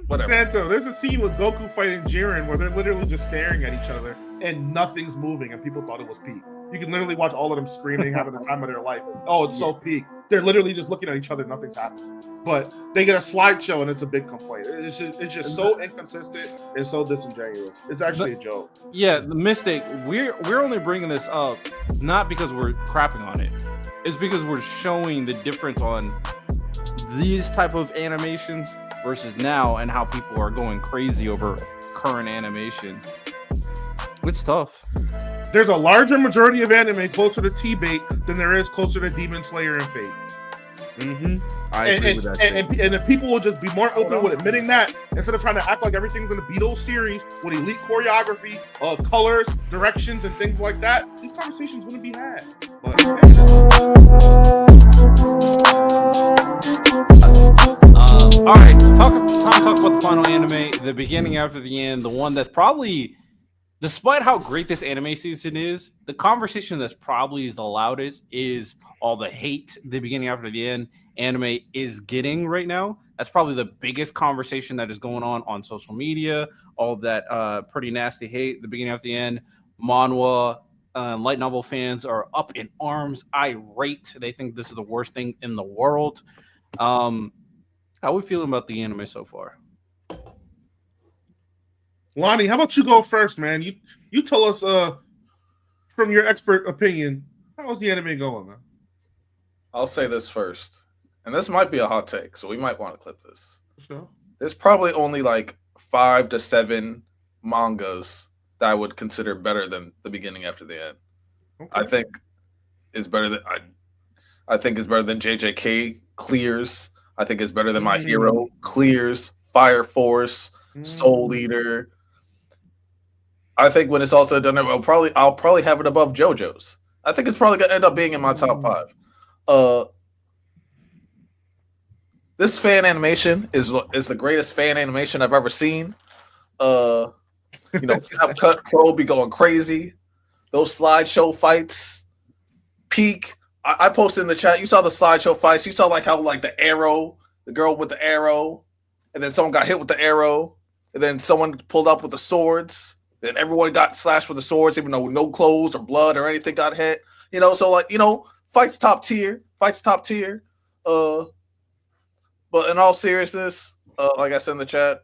whatever. Santo, there's a scene with Goku fighting Jiren where they're literally just staring at each other and nothing's moving, and people thought it was peak. You can literally watch all of them screaming, having the time of their life. Oh, it's so peak. They're literally just looking at each other, nothing's happening. But they get a slideshow and it's a big complaint. It's just so inconsistent and so disingenuous. It's actually a joke. Yeah, the mistake. We're only bringing this up not because we're crapping on it. It's because we're showing the difference on these type of animations versus now, and how people are going crazy over current animation. It's tough. There's a larger majority of anime closer to TBATE than there is closer to Demon Slayer and Fate. I agree with that. And if people will just be more open with admitting that, instead of trying to act like everything's in the Beatles series with elite choreography, colors, directions, and things like that, these conversations wouldn't be had. But, all right, time to talk about the final anime, the beginning after the end, the one that's probably, despite how great this anime season is, the conversation that's probably is the loudest is all the hate the beginning after the end anime is getting right now. That's probably the biggest conversation that is going on social media. All of that pretty nasty hate the beginning after the end. Manhwa, light novel fans are up in arms, irate. They think this is the worst thing in the world. How are we feeling about the anime so far? Lani, how about you go first, man? You tell us from your expert opinion, how's the anime going, man? I'll say this first, and this might be a hot take, so we might want to clip this. Sure. There's probably only like 5 to 7 mangas that I would consider better than the beginning after the end. Okay. I think it's better than I think it's better than JJK Clears. I think it's better than My Hero Clears, Fire Force, Soul Eater. I think when it's all said and done, I'll probably have it above JoJo's. I think it's probably gonna end up being in my top 5. This fan animation is the greatest fan animation I've ever seen. Cut Pro be going crazy. Those slideshow fights, peak. I posted in the chat. You saw the slideshow fights. You saw how the arrow, the girl with the arrow, and then someone got hit with the arrow, and then someone pulled up with the swords. Then everyone got slashed with the swords, even though no clothes or blood or anything got hit. Fights top tier. But in all seriousness, like I said in the chat,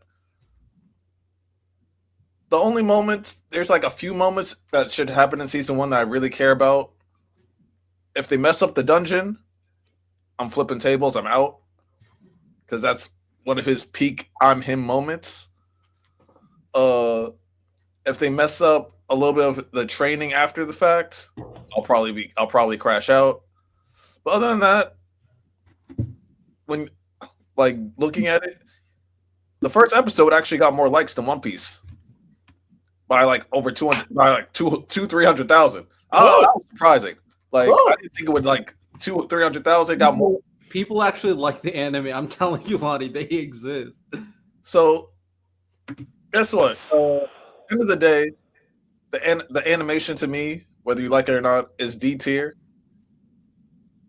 the only moments, there's a few moments that should happen in season 1 that I really care about. If they mess up the dungeon, I'm flipping tables, I'm out. Because that's one of his peak I'm him moments. If they mess up a little bit of the training after the fact, I'll probably crash out. But other than that, when looking at it, the first episode actually got more likes than One Piece by over 200, by 300,000. Oh, that was surprising. I didn't think it would 300,000. Got more. People actually like the anime. I'm telling you, Lani, they exist. So, guess what? End of the day, the animation to me, whether you like it or not, is D tier.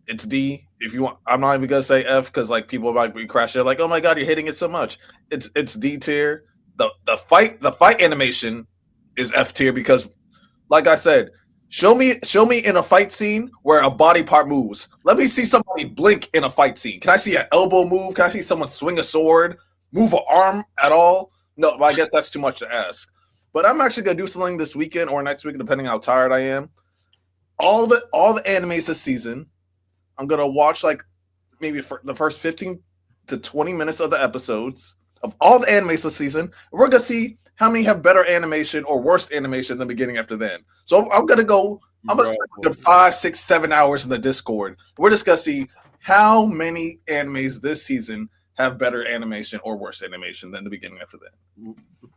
It's D. If you want, I'm not even gonna say F because people might be crashing. They're like, oh my god, you're hating it so much. It's D tier. The fight animation is F tier because, like I said, show me in a fight scene where a body part moves. Let me see somebody blink in a fight scene. Can I see an elbow move? Can I see someone swing a sword, move an arm at all? No, I guess that's too much to ask. But I'm actually gonna do something this weekend or next week, depending how tired I am. All the animes this season, I'm gonna watch maybe for the first 15 to 20 minutes of the episodes of all the animes this season. We're gonna see how many have better animation or worse animation than beginning after then. So I'm gonna spend 5, 6, 7 hours in the Discord. We're just gonna see how many animes this season have better animation or worse animation than the beginning after that.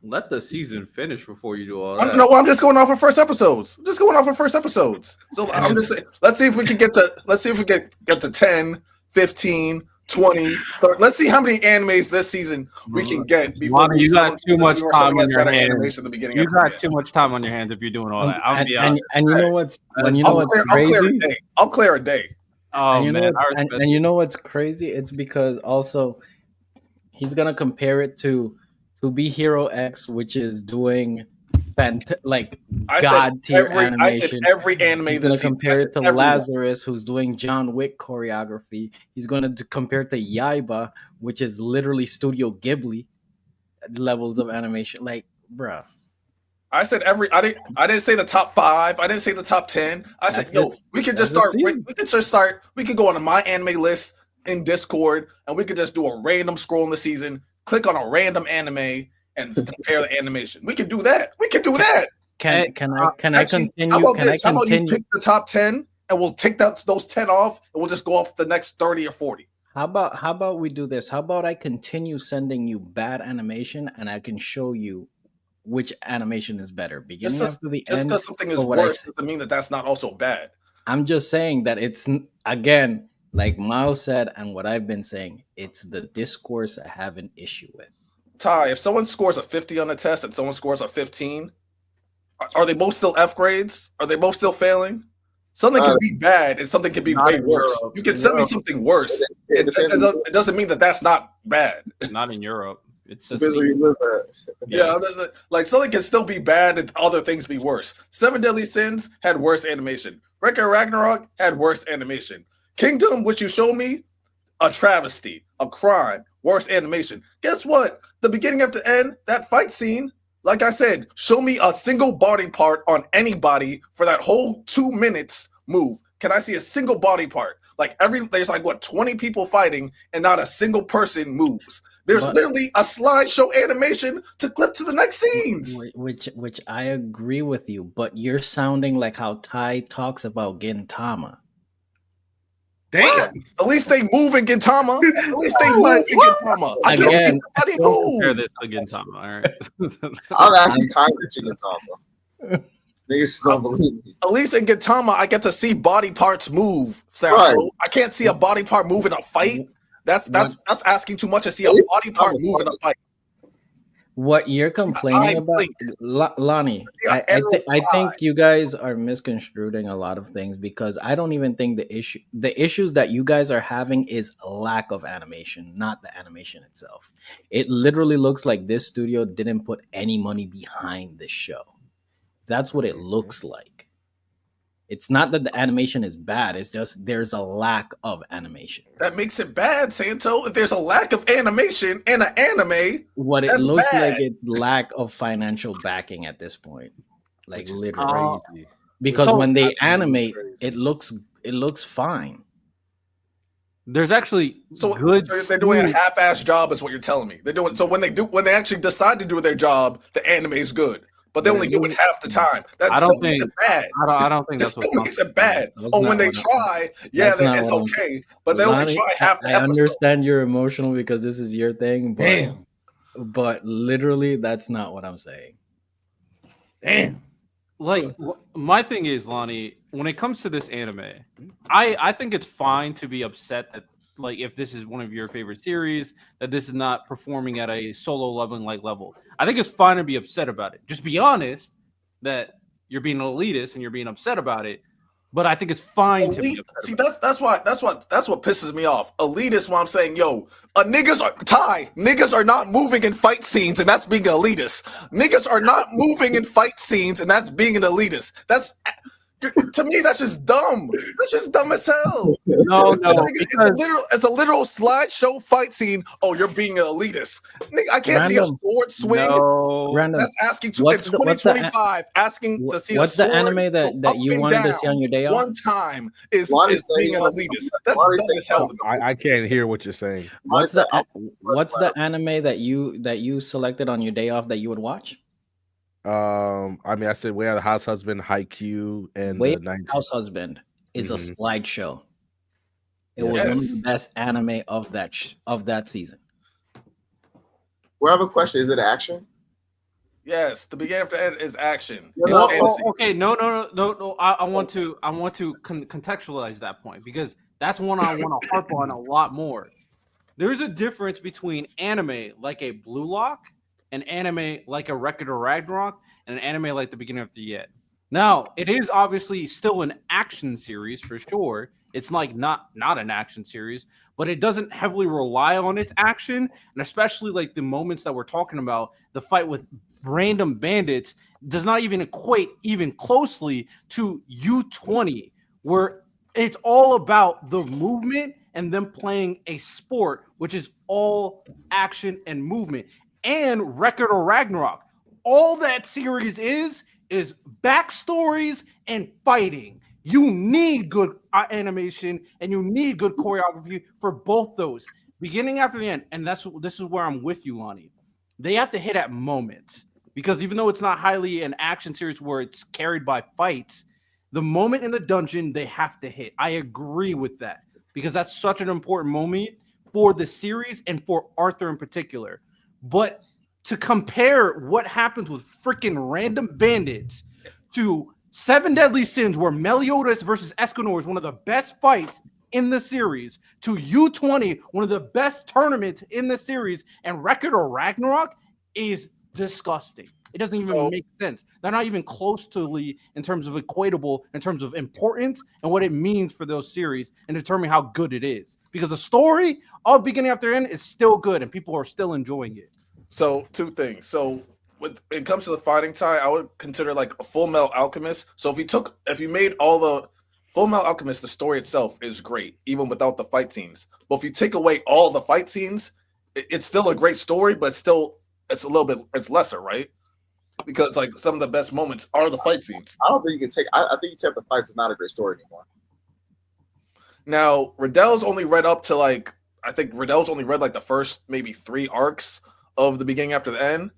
Let the season finish before you do all that. No, I'm just going off of first episodes. So I'm just saying, let's see if we can get to 10, 15, 20, 30. Let's see how many animes this season we can get. You got too much time on your hands. You got too much time on your hands if you're doing all that. And you know what's crazy? I'll clear a day. Oh, and you know what's crazy? It's because also he's gonna compare it to to be Hero X, which is doing like I said god tier I said animation. every anime He's this gonna season. compare I said it to everyone. Lazarus, who's doing John Wick choreography. He's gonna compare it to Yaiba, which is literally Studio Ghibli levels of animation. Like, bruh, I said every. I didn't say the top 5. I didn't say the top 10. I said, that's yo, this. we could That's just this start. We season. could just start. We could go on my anime list in Discord, and we could just do a random scroll in the season. Click on a random anime and compare the animation. We could do that. We could do that. Can I Actually, how continue? about Can I this? How about you continue? pick the top 10, and we'll take those 10 off, and we'll just go off the next 30 or 40. How about we do this? How about I continue sending you bad animation and I can show you which animation is better, beginning after the Just end, because something or is what I worse say. doesn't mean that that's not also bad. I'm just saying that it's again, like Miles said, and what I've been saying, it's the discourse I have an issue with. Ty, if someone scores a 50 on a test and someone scores a 15, are they both still F grades? Are they both still failing? Something can be bad and something can be Not way in worse. Europe. You can send me something worse. It doesn't mean that that's not bad. Not in Europe. It's a Depends where you live at. Yeah, like something can still be bad and other things be worse. Seven Deadly Sins had worse animation. Wreck-It Ragnarok had worse animation. Kingdom, which you showed me, a travesty, a crime, worse animation. Guess what? The beginning of the end, that fight scene, like I said, show me a single body part on anybody for that whole 2 minutes move. Can I see a single body part? Like there's like what 20 people fighting and not a single person moves. There's literally a slideshow animation to clip to the next scenes. Which I agree with you, but you're sounding like how Ty talks about Gintama. Damn. At least they move in Gintama. At least they move in Gintama. I can't see somebody Compare move. this to Gintama, all right? I'm actually kind of chicken Gintama. Niggas don't believe me. At least in Gintama, I get to see body parts move. Santo. Right. I can't see a body part move in a fight. That's asking too much to see a body part move in a fight. What you're complaining about, Lani, I think you guys are misconstruing a lot of things, because I don't even think the issues that you guys are having is a lack of animation, not the animation itself. It literally looks like this studio didn't put any money behind this show. That's what it looks like. It's not that the animation is bad. It's just there's a lack of animation. That makes it bad, Santo. If there's a lack of animation in an anime, what it looks bad. like, it's lack of financial backing at this point. Like literally, crazy. Because when they animate, it looks fine. There's actually so they're doing a half-ass job, is what you're telling me. They're doing so when they actually decide to do their job, the anime is good. But they only do it half the time. That still makes it bad. I don't think that still makes it bad. When they try, it's okay. But they only try half the episode. I understand you're emotional because this is your thing, but literally, that's not what I'm saying. Damn. Like, my thing is, Lani, when it comes to this anime, I think it's fine to be upset that, like, if this is one of your favorite series, that this is not performing at a solo level. I think it's fine to be upset about it. Just be honest that you're being elitist and you're being upset about it. But I think it's fine to be upset. See, that's what pisses me off. Elitist, when I'm saying, yo, niggas are not moving in fight scenes, and that's being elitist. Niggas are not moving in fight scenes, and that's being an elitist. To me, that's just dumb. That's just dumb as hell. No, it's a literal slideshow fight scene. Oh, you're being an elitist. I can't see a sword swing. No. That's asking too. It's 2025. Asking to see a sword. What's the anime that you wanted to see on your day off? One time is being an elitist. That's dumb as hell. I can't hear what you're saying. What's the anime that you selected on your day off that you would watch? I mean, I said Way Out of House Husband, Haikyuu, and Way Out of House Husband is a slideshow. It was one of the best anime of that season. We have a question. Is it action? Yes, the beginning of the end is action. Okay, no. I want to contextualize that point, because that's one I want to harp on a lot more. There's a difference between anime like a Blue Lock, an anime like a Wreck-It Ragnarok, and an anime like the beginning of the end. Now, it is obviously still an action series for sure. It's like not an action series, but it doesn't heavily rely on its action, and especially like the moments that we're talking about, the fight with random bandits does not even equate even closely to U20, where it's all about the movement and them playing a sport, which is all action and movement. And Record of Ragnarok, all that series is backstories and fighting. You need good animation and you need good choreography for both those, beginning after the end. And this is where I'm with you, Lani. They have to hit at moments, because even though it's not highly an action series where it's carried by fights, the moment in the dungeon they have to hit. I agree with that, because that's such an important moment for the series and for Arthur in particular. But to compare what happens with freaking random bandits to Seven Deadly Sins, where Meliodas versus Escanor is one of the best fights in the series, to U20, one of the best tournaments in the series, and Record of Ragnarok is disgusting. It doesn't even make sense. They're not even close to in terms of equatable, in terms of importance and what it means for those series and determine how good it is. Because the story, all beginning after end, is still good and people are still enjoying it. So 2 things. So when it comes to the fighting tie, I would consider like a Full Metal Alchemist. So if you made all the Full Metal Alchemist, the story itself is great, even without the fight scenes. But if you take away all the fight scenes, it's still a great story, but it's lesser, right? Because like some of the best moments are the fight scenes. I don't think you can take. I think you take the fights is not a great story anymore. Now Riddell's only read up to like the first maybe 3 arcs of the beginning after the end.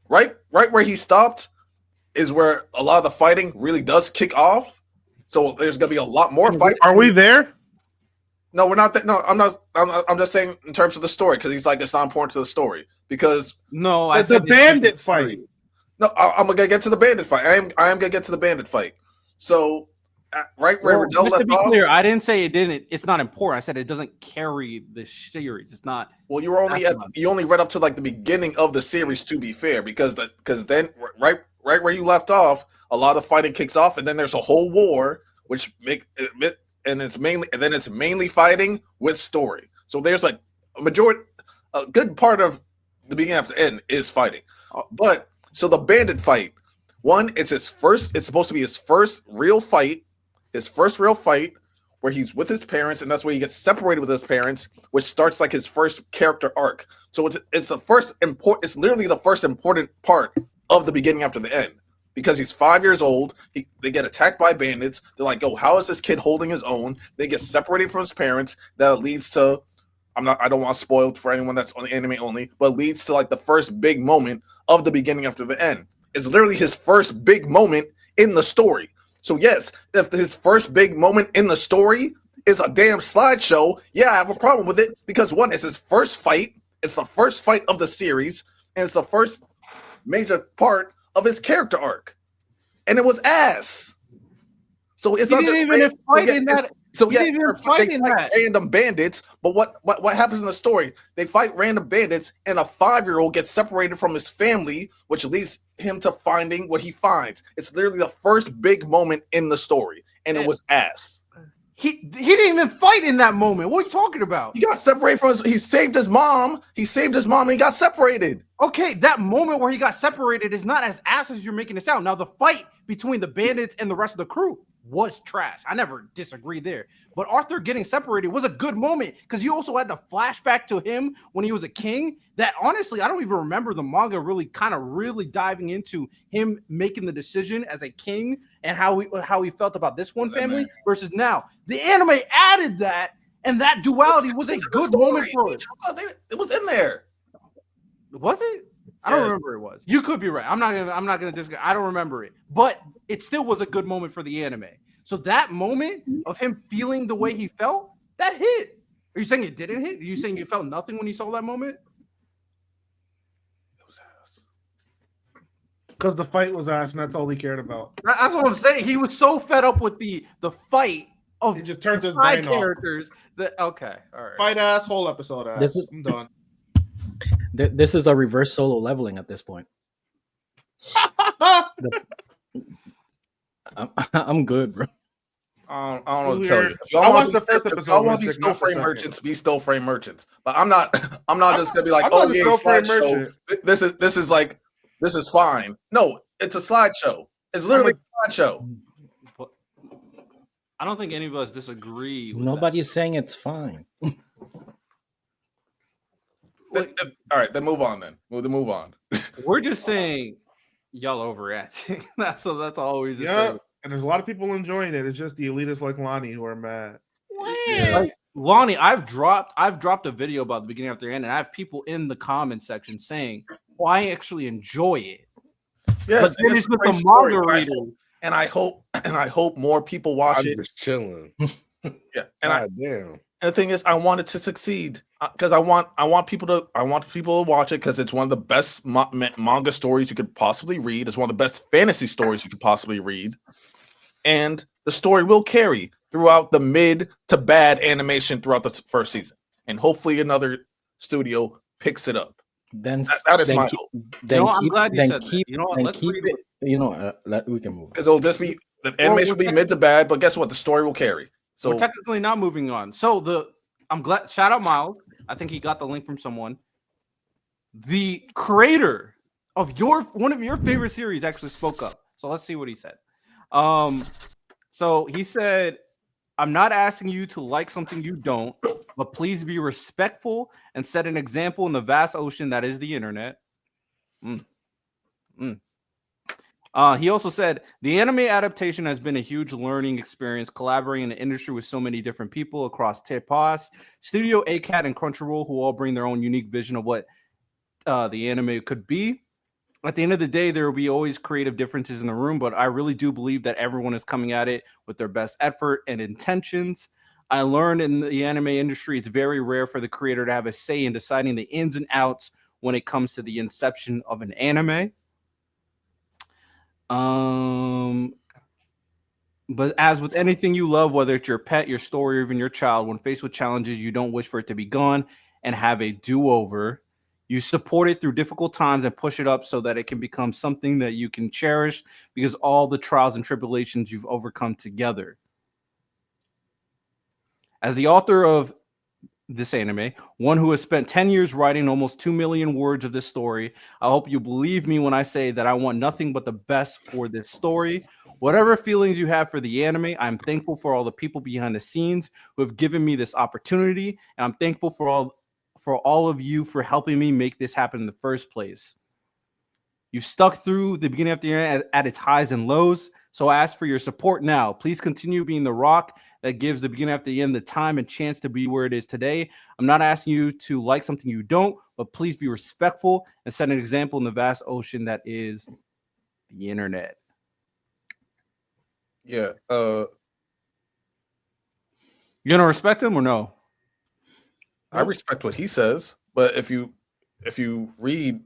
Right where he stopped is where a lot of the fighting really does kick off. So there's gonna be a lot more fighting. Are we there? No, we're not. No, I'm not. I'm just saying in terms of the story, because he's like, it's not important to the story. Because no, it's a bandit fight. No, I'm gonna get to the bandit fight. I am gonna get to the bandit fight. So, right where Riddell left off. To be clear, I didn't say it didn't. It's not important. I said it doesn't carry the series. It's not. Well, you only read up to like the beginning of the series. To be fair, because then right where you left off, a lot of fighting kicks off, and then there's a whole war, which it's mainly fighting with story. So there's like a good part of the beginning after end is fighting, but. So the bandit fight, it's supposed to be his first real fight where he's with his parents, and that's where he gets separated with his parents, which starts like his first character arc. So it's literally the first important part of the beginning after the end, because he's 5 years old. They get attacked by bandits. They're like, oh, how is this kid holding his own? They get separated from his parents. That leads to, I don't want to spoil it for anyone that's on the anime only, but leads to like the first big moment of the beginning after the end. It's literally his first big moment in the story. So yes, if his first big moment in the story is a damn slideshow, yeah, I have a problem with it, because one, it's his first fight, it's the first fight of the series, and it's the first major part of his character arc. And it was ass. So it's not just random bandits, but what happens in the story? They fight random bandits, and a 5-year-old gets separated from his family, which leads him to finding what he finds. It's literally the first big moment in the story, and it was ass. He didn't even fight in that moment. What are you talking about? He got separated from he saved his mom. He saved his mom and he got separated. Okay, that moment where he got separated is not as ass as you're making it sound. Now, the fight between the bandits and the rest of the crew was trash. I never disagree there. But Arthur getting separated was a good moment, because you also had the flashback to him when he was a king that honestly, I don't even remember the manga really diving into him making the decision as a king and how he felt about this one family versus now. The anime added that, and that duality was a good moment for it. It was in there. Was it? I don't remember it was. You could be right. I'm not gonna disagree. I don't remember it, but it still was a good moment for the anime. So that moment of him feeling the way he felt, that hit. Are you saying it didn't hit? Are you saying you felt nothing when you saw that moment? It was ass. Because the fight was ass, and that's all he cared about. That's what I'm saying. He was so fed up with the fight of he just turned his side brain characters off. That okay, all right. Fight ass, whole episode ass. I'm done. This is a reverse solo leveling at this point. I'm good, bro. I don't know what to tell you. If I y'all want watched to the first be, if episode. y'all want to be Mystic, still not the frame second. merchants, be still frame merchants. But I'm not. I'm not just gonna be like, I'm oh not a yeah, still frame slideshow. merchant. This is like this is fine. No, it's a slideshow. It's literally a slideshow. But I don't think any of us disagree with Nobody's saying it's fine. Like, All right, then move on. Then move on. we're just saying y'all overreacting. that's always the Yeah, same. and there's a lot of people enjoying it. It's just the elitists like Lani who are mad. Like, Lonnie, I've dropped a video about the beginning after the end, and I have people in the comment section saying, "Oh, I actually enjoy it." Yes, But then it's it's a with great the story. manga And readers. I hope more people watch I'm it. just chilling. Yeah, and damn. And the thing is, I want it to succeed because I want people to watch it because it's one of the best manga stories you could possibly read. It's one of the best fantasy stories you could possibly read, and the story will carry throughout the mid to bad animation throughout the first season, and hopefully another studio picks it up. Then That is then my keep, hope then I'm keep glad you then said that. keep You know what? then Let's keep read it. We can move. Because it'll just be the animation will be mid to bad, but guess what? The story will carry. So we're technically not moving on. So I'm glad. Shout out Myles. I think he got the link from someone. The creator of one of your favorite series actually spoke up. So let's see what he said. So he said, "I'm not asking you to like something you don't, but please be respectful and set an example in the vast ocean that is the internet." He also said, "The anime adaptation has been a huge learning experience, collaborating in the industry with so many different people across TBATE, Studio ACAT, and Crunchyroll, who all bring their own unique vision of what the anime could be. At the end of the day, there will be always creative differences in the room, but I really do believe that everyone is coming at it with their best effort and intentions. I learned in the anime industry, it's very rare for the creator to have a say in deciding the ins and outs when it comes to the inception of an anime. But as with anything you love, whether it's your pet, your story, or even your child, when faced with challenges, you don't wish for it to be gone and have a do-over. You support it through difficult times and push it up so that it can become something that you can cherish because all the trials and tribulations you've overcome together. As the author of this anime, one who has spent 10 years writing almost 2 million words of this story, I hope you believe me when I say that I want nothing but the best for this story. Whatever feelings you have for the anime, I'm thankful for all the people behind the scenes who have given me this opportunity, and I'm thankful for all of you for helping me make this happen in the first place. You've stuck through the beginning of the year at its highs and lows, so I ask for your support now. Please continue being the rock that gives the beginning after the end the time and chance to be where it is today. I'm not asking you to like something you don't, but please be respectful and set an example in the vast ocean that is the internet." yeah, you gonna respect him or no? I respect what he says, but if you read,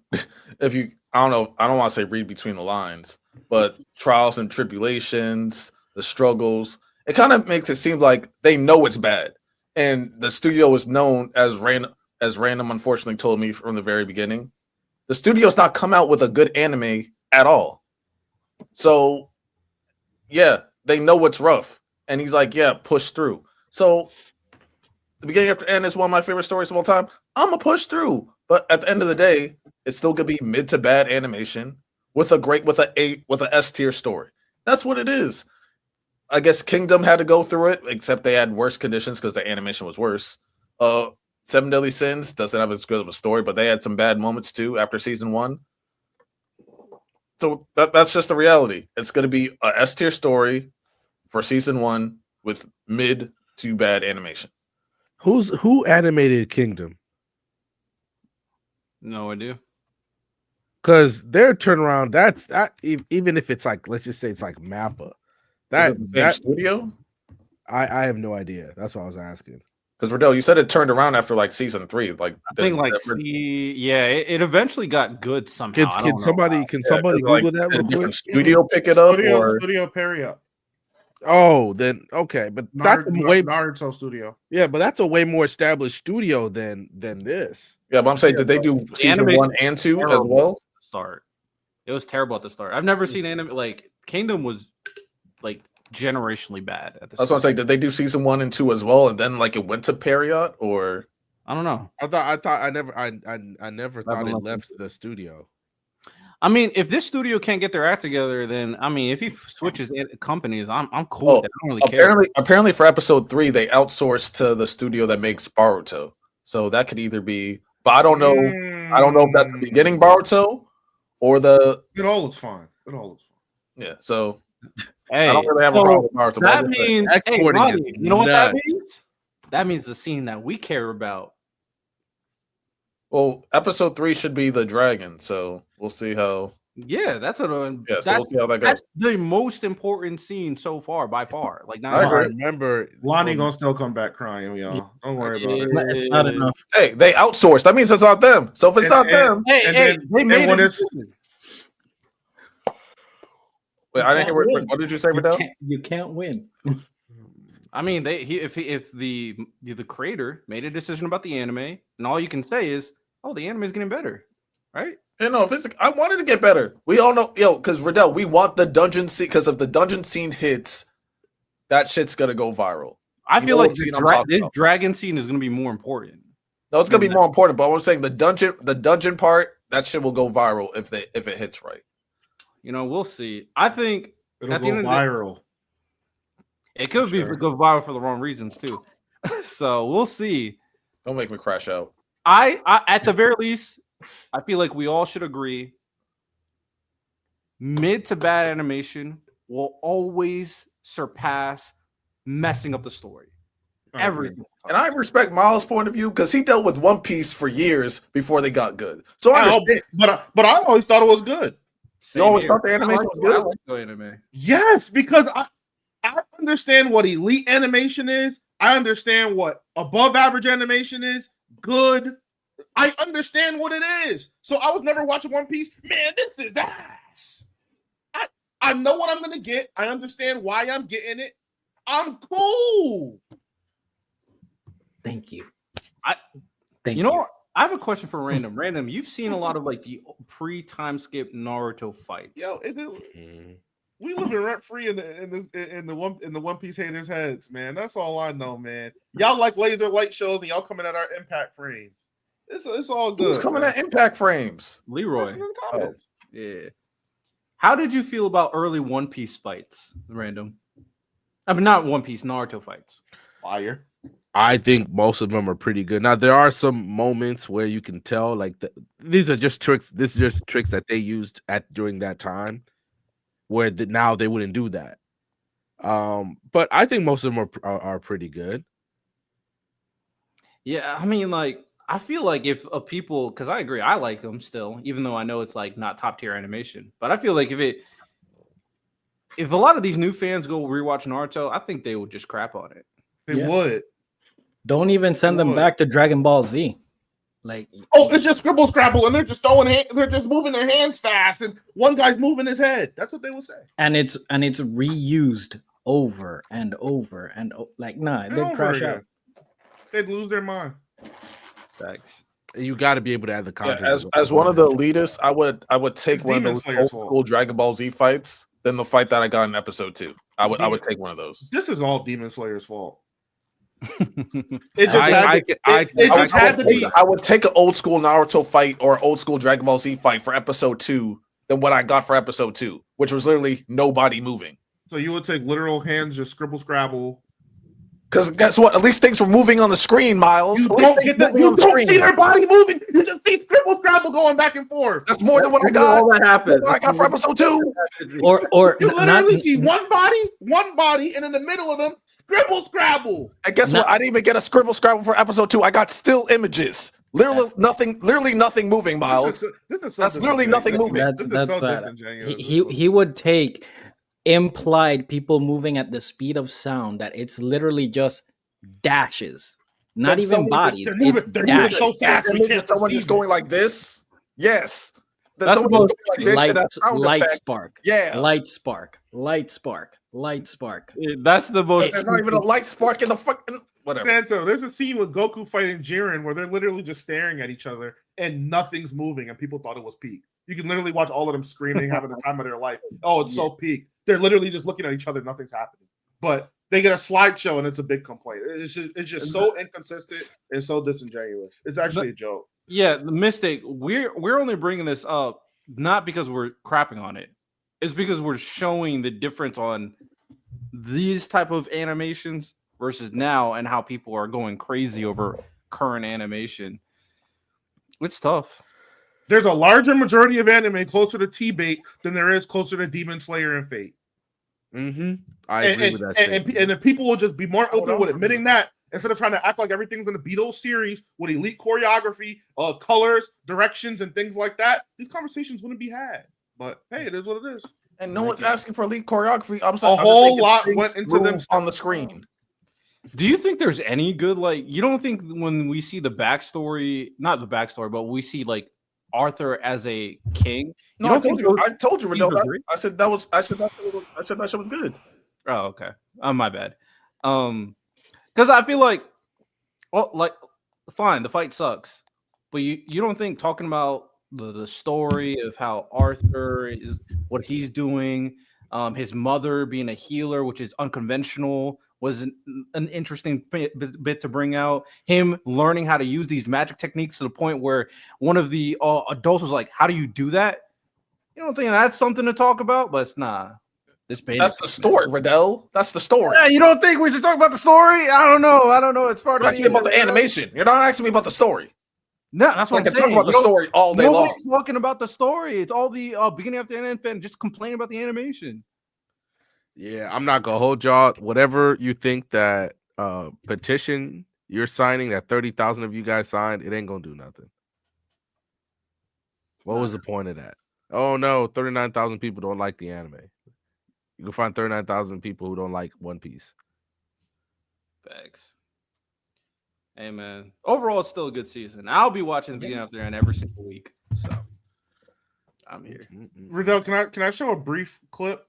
if you I don't know, I don't want to say read between the lines, but trials and tribulations, the struggles, it kind of makes it seem like they know it's bad, and the studio is known as random. As Random unfortunately told me from the very beginning, the studio's not come out with a good anime at all. So yeah, they know it's rough, and he's like, yeah, push through. So the beginning after end is one of my favorite stories of all time. I'm gonna push through, but at the end of the day, it's still gonna be mid to bad animation with a S tier story. That's what it is. I guess Kingdom had to go through it, except they had worse conditions because the animation was worse. Seven Deadly Sins doesn't have as good of a story, but they had some bad moments too after season one. So that's just the reality. It's going to be a S tier story for season one with mid to bad animation. Who animated Kingdom? No idea. Because their turnaround, that's that. Even if it's like, let's just say it's like Mappa, Is it the same studio? I have no idea. That's what I was asking. Because Riddell, you said it turned around after like season 3. Like I think it eventually got good somehow. Can somebody Google that real quick? Studio pick it up or Studio Peria. Oh, then okay, but that's way Naruto Studio. Yeah, but that's a way more established studio than this. Yeah, but I'm saying, did they do season 1 and 2 as well? Start. It was terrible at the start. I've never seen anime like Kingdom was like generationally bad at this. That's what I'm saying. Did they do season 1 and 2 as well, and then like it went to Period, or I don't know. I never thought it left the studio. I mean, if this studio can't get their act together, then I mean, if he switches companies, I'm cool with that. I don't really care. Apparently, for episode 3, they outsourced to the studio that makes Boruto, so that could either be. But I don't know. I don't know if that's the beginning Boruto or the. It all looks fine. Yeah. So hey, I don't really have a problem with Boruto. That means exporting. Hey, Lani, you know what that means? That means the scene that we care about. Well, episode 3 should be the dragon, so we'll see how. Yeah, that's so we'll see how that goes. That's the most important scene so far, by far. Like, I remember Lani gonna still come back crying, y'all. Don't worry about it. It's not enough. Hey, they outsourced. That means it's not them. So if it's not them, they made it. Wait, I didn't hear what did you say, Riddell? You can't win. I mean, if the creator made a decision about the anime, and all you can say is, "Oh, the anime is getting better," right? You know, I wanted to get better. We all know, because Riddell, we want the dungeon scene. Because if the dungeon scene hits, that shit's gonna go viral. I feel like this dragon scene is gonna be more important. No, it's gonna be more important. But I'm saying the dungeon part, that shit will go viral if it hits right. You know, we'll see. I think it'll go viral. It could go viral for the wrong reasons too. So we'll see. Don't make me crash out. I at the very least, I feel like we all should agree. Mid to bad animation will always surpass messing up the story. Everything. And I respect Myles' point of view because he dealt with One Piece for years before they got good. So I understand. But I always thought it was good. You always thought the animation was good? I like the anime. Yes, because I understand what elite animation is. I understand what above average animation is. Good. I understand what it is. So I was never watching One Piece. Man, this is ass. I know what I'm gonna get. I understand why I'm getting it. I'm cool. Thank you. You know what? I have a question for Random. Random, you've seen a lot of like the pre-time skip Naruto fights. Yo, we live in rent free in the One Piece haters' heads, man. That's all I know, man. Y'all like laser light shows, and y'all coming at our impact frames. It's all good. Who's coming at impact frames? Leroy. Yeah. How did you feel about early One Piece fights, Random? I mean, not One Piece, Naruto fights. Fire. I think most of them are pretty good. Now there are some moments where you can tell, like these are just tricks. This is just tricks that they used during that time, where now they wouldn't do that. But I think most of them are pretty good. Yeah, I mean, like I feel like if people, because I agree, I like them still, even though I know it's like not top tier animation. But I feel like if a lot of these new fans go rewatch Naruto, I think they would just crap on it. They would. Don't even send them back to Dragon Ball Z. Like, it's just scribble scrabble, and they're just they're just moving their hands fast, and one guy's moving his head. That's what they would say. And it's reused over and over and like, nah, they'd crash out. They'd lose their mind. Thanks. You got to be able to add the content. Yeah, as one of the elitists, I would take one of those old school Dragon Ball Z fights than the fight that I got in episode 2. I would take one of those. This is all Demon Slayer's fault. I would take an old school Naruto fight or old school Dragon Ball Z fight for episode 2 than what I got for episode 2, which was literally nobody moving. So you would take literal hands, just scribble scrabble. Because guess what? At least things were moving on the screen, Myles. You don't see their body moving. You just see scribble scrabble going back and forth. That's more than what I got. All that happened. What I got for episode 2. Or you literally see one body, and in the middle of them, scribble scrabble. And guess what? I didn't even get a scribble scrabble for episode 2. I got still images. Literally nothing moving, Myles. That's literally nothing moving. He would take implied people moving at the speed of sound that it's literally just dashes, not even bodies. They're moving so fast. Someone just going like this. Yes, that's the most light spark. Yeah, light spark. That's the most. There's not even a light spark in the fucking whatever. Santo, there's a scene with Goku fighting Jiren where they're literally just staring at each other and nothing's moving, and people thought it was peak. You can literally watch all of them screaming, having the time of their life. Oh, it's so peak. They're literally just looking at each other. Nothing's happening. But they get a slideshow, and it's a big complaint. It's just so inconsistent and so disingenuous. It's actually a joke. Yeah, the mistake. We're only bringing this up not because we're crapping on it. It's because we're showing the difference on these type of animations versus now, and how people are going crazy over current animation. It's tough. There's a larger majority of anime closer to TBATE than there is closer to Demon Slayer and Fate. I agree with that. And if people will just be more open with admitting that, instead of trying to act like everything's going to be those series with elite choreography, colors, directions, and things like that, these conversations wouldn't be had. But hey, it is what it is. And no one's asking for elite choreography. A whole lot went into them on the screen. Do you think there's any good, like, you don't think when we see the backstory, not the backstory, but we see like Arthur as a king? No, I told you, Riddell. I said that shit was good. Oh, okay. My bad. Because I feel like, fine, the fight sucks, but you don't think talking about the story of how Arthur is, what he's doing, his mother being a healer, which is unconventional, was an interesting bit to bring out. Him learning how to use these magic techniques to the point where one of the adults was like, "How do you do that?" You don't think that's something to talk about? But it's not. That's the story, Riddell. That's the story. Yeah, you don't think we should talk about the story? I don't know. It's part of asking me about the animation. You're not asking me about the story. No, that's what I'm saying. Talk about the story all day long. Nobody's talking about the story. It's all the beginning of the end and just complaining about the animation. Yeah, I'm not gonna hold y'all. Whatever you think that petition you're signing, that 30,000 of you guys signed, it ain't gonna do nothing. What was the point of that? Oh no, 39,000 people don't like the anime. You can find 39,000 people who don't like One Piece. Thanks. Hey man, overall it's still a good season. I'll be watching the beginning of the end every single week, so I'm here. Riddell, can I show a brief clip?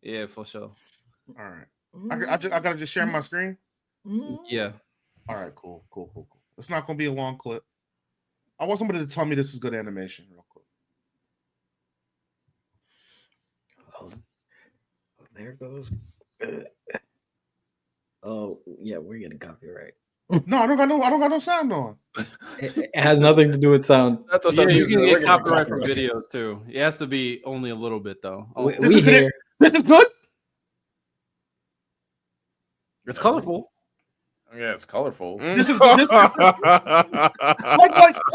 Yeah, for sure. All right. I gotta just share my screen. Yeah. All right. Cool. It's not gonna be a long clip. I want somebody to tell me this is good animation, real quick. Oh, there it goes. Oh yeah, we're getting copyright. No, I don't got no sound on. It has nothing to do with sound. Yeah, you can get copyright from videos too. It has to be only a little bit though. We hear. This is good. It's colorful. Yeah, it's colorful. This is good. Okay, that's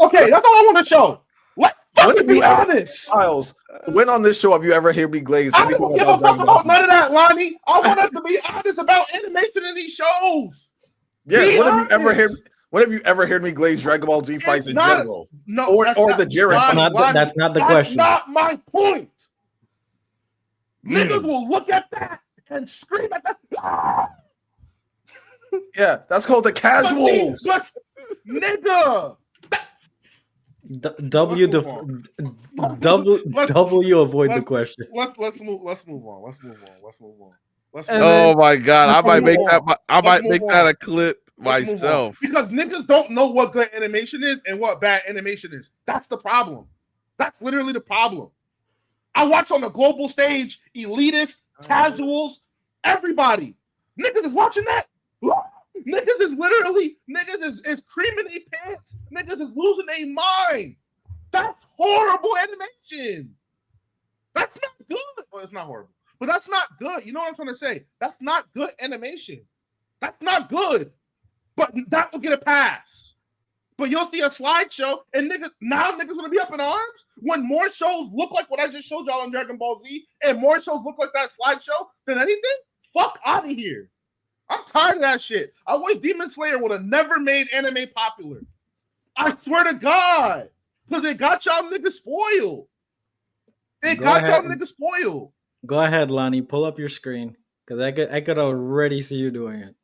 all I want to show. Let's be honest. Myles, when on this show have you ever heard me glaze? I don't give a fuck about none of that, Lani. I want us to be honest about animation in these shows. Yes, when have you ever heard me glaze Dragon Ball Z fights in general? No, or the Jiren. That's not the question. That's not my point. Niggas will look at that and scream at that. Yeah, that's called the casuals. Nigga. W avoid the question. Let's move on. Oh my god, I might make that a clip myself. Because niggas don't know what good animation is and what bad animation is. That's the problem. That's literally the problem. I watch on the global stage, elitists, casuals, everybody. Niggas is watching that. Niggas is creaming their pants. Niggas is losing their mind. That's horrible animation. That's not good. Well, it's not horrible, but that's not good. You know what I'm trying to say? That's not good animation. That's not good. But that will get a pass. But you'll see a slideshow, and niggas gonna be up in arms when more shows look like what I just showed y'all on Dragon Ball Z, and more shows look like that slideshow than anything. Fuck out of here. I'm tired of that shit. I wish Demon Slayer would have never made anime popular. I swear to God. Because it got y'all niggas spoiled. Go ahead, Lani. Pull up your screen. Because I could already see you doing it.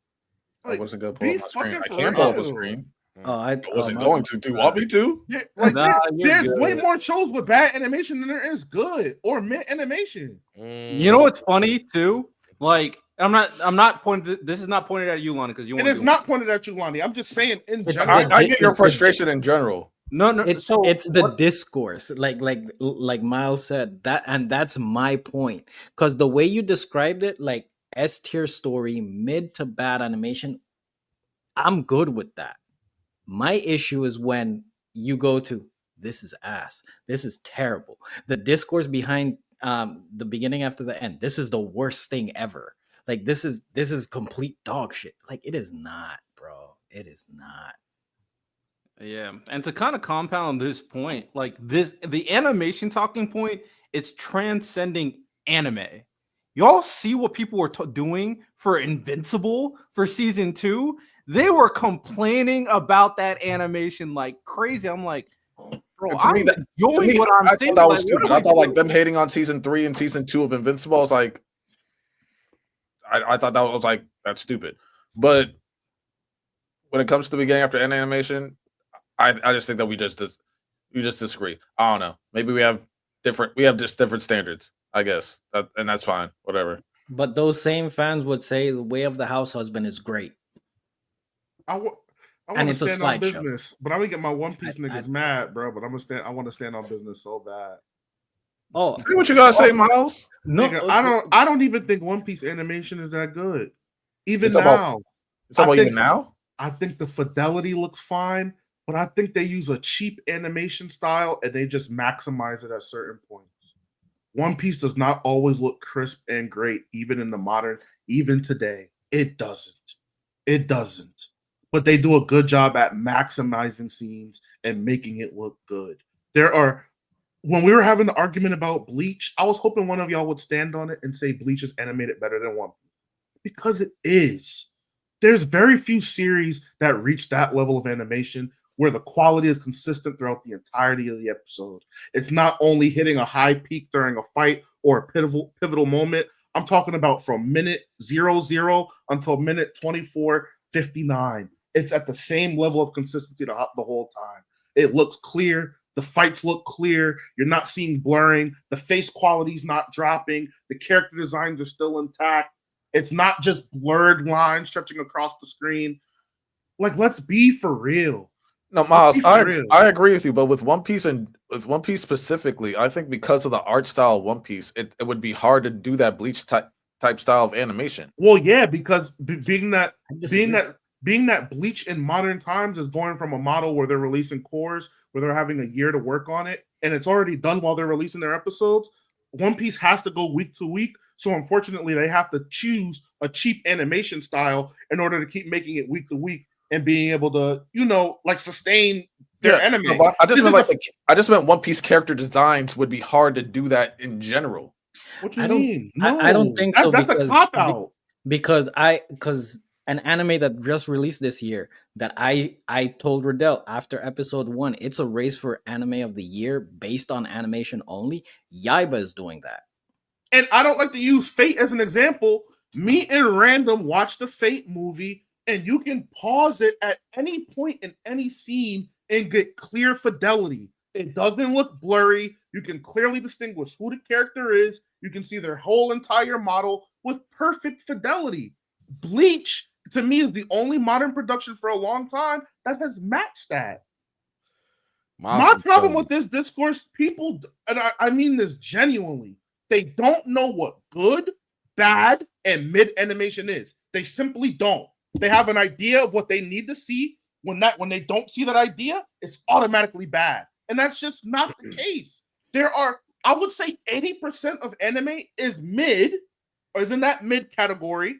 I wasn't going to pull up my screen. I can't pull up a screen. I wasn't going to. Do you want me to? Yeah, there's way more shows with bad animation than there is good or mid animation. You know what's funny too? Like, I'm not pointing. This is not pointed at you, Lani, because you. It is not pointed at you, Lani. I'm just saying in general. I get your frustration in general. No, no. It's the discourse, like Miles said that, and that's my point. Because the way you described it, like S tier story, mid to bad animation, I'm good with that. My issue is when you go to this is ass, this is terrible. The discourse behind the beginning after the end, this is the worst thing ever. Like this is complete dog shit. Like it is not, bro. It is not. Yeah, and to kind of compound this point, like this, the animation talking point, it's transcending anime. Y'all see what people were doing for Invincible for season 2? They were complaining about that animation like crazy. I'm like, bro, And to me, I'm enjoying what I'm I seeing. thought that Like, was what stupid. are I we thought like doing? them hating on season 3 and season 2 of Invincible. I was like, I thought that was like that's stupid. But when it comes to the beginning after end animation, I just think that we just disagree. I don't know. Maybe we have just different standards. I guess, and that's fine. Whatever. But those same fans would say the Way of the House Husband is great, I want and to it's a stand on slideshow. business, but I'm gonna get my One I, Piece niggas I, mad, bro. But I want to stand on business so bad. oh Say what you gotta say, Miles. no, Nigga, I don't even think One Piece animation is that good. You Even talk about now, you talk I about think even now. I think the fidelity looks fine, but I think they use a cheap animation style and they just maximize it at certain points. One Piece does not always look crisp and great, even in the modern, even today. It doesn't. It doesn't. But they do a good job at maximizing scenes and making it look good. There are, when we were having the argument about Bleach, I was hoping one of y'all would stand on it and say Bleach is animated better than One Piece because it is. There's very few series that reach that level of animation where the quality is consistent throughout the entirety of the episode. It's not only hitting a high peak during a fight or a pivotal moment. I'm talking about from minute 00 until minute 24:59. It's at the same level of consistency the whole time. It looks clear. The fights look clear. You're not seeing blurring. The face quality's not dropping. The character designs are still intact. It's not just blurred lines stretching across the screen. Like, let's be for real. No, Let's Miles, be for real. I agree with you, but with One Piece and with One Piece specifically, I think because of the art style of One Piece, it would be hard to do that Bleach type style of animation. Well, yeah, because being I disagree. that Bleach in modern times is going from a model where they're releasing cores, where they're having a year to work on it, and it's already done while they're releasing their episodes. One Piece has to go week to week, so unfortunately, they have to choose a cheap animation style in order to keep making it week to week and being able to, like sustain their anime. No, but I just meant One Piece character designs would be hard to do that in general. What you I don't. mean? No, I don't think so that's a cop out. because an anime that just released this year that I told Riddell after episode 1, it's a race for anime of the year based on animation only. Yaiba is doing that. And I don't like to use Fate as an example. Me and Random watch the Fate movie, and you can pause it at any point in any scene and get clear fidelity. It doesn't look blurry. You can clearly distinguish who the character is. You can see their whole entire model with perfect fidelity. Bleach, to me, is the only modern production for a long time that has matched that. My problem with this discourse, people, and I mean this genuinely, they don't know what good, bad, and mid animation is. They simply don't. They have an idea of what they need to see. When they don't see that idea, it's automatically bad. And that's just not the case. There are, I would say 80% of anime is mid, or is in that mid category.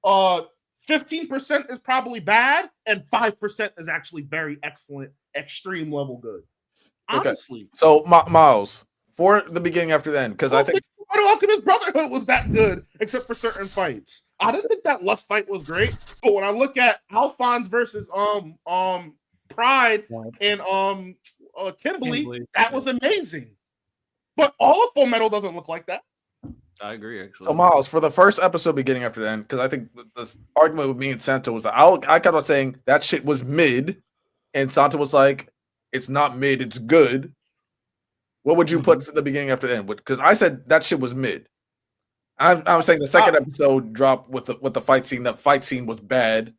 15% is probably bad, and 5% is actually very excellent, extreme level good. Honestly. Okay. So Miles, for the beginning after the end, because I think Alchemist Brotherhood was that good, except for certain fights. I didn't think that Lust fight was great, but when I look at Alphonse versus Pride and Kimberly, that was amazing. But all of Full Metal doesn't look like that. I agree, actually. So Myles, for the first episode beginning after the end, because I think this argument with me and Santo was that I kept on saying that shit was mid, and Santo was like, it's not mid, it's good. What would you put for the beginning after the end? Because I said that shit was mid. I'm saying the second episode dropped with the fight scene. That fight scene was bad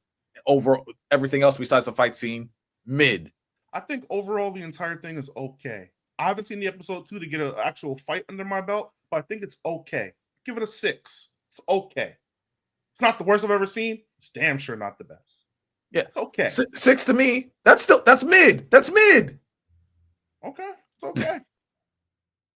over everything else besides the fight scene. Mid. I think overall the entire thing is okay. I haven't seen the episode 2 to get an actual fight under my belt, but I think it's okay. Give it a 6. It's okay. It's not the worst I've ever seen. It's damn sure not the best. Yeah, it's okay. 6 to me. That's mid. That's mid. Okay, it's okay.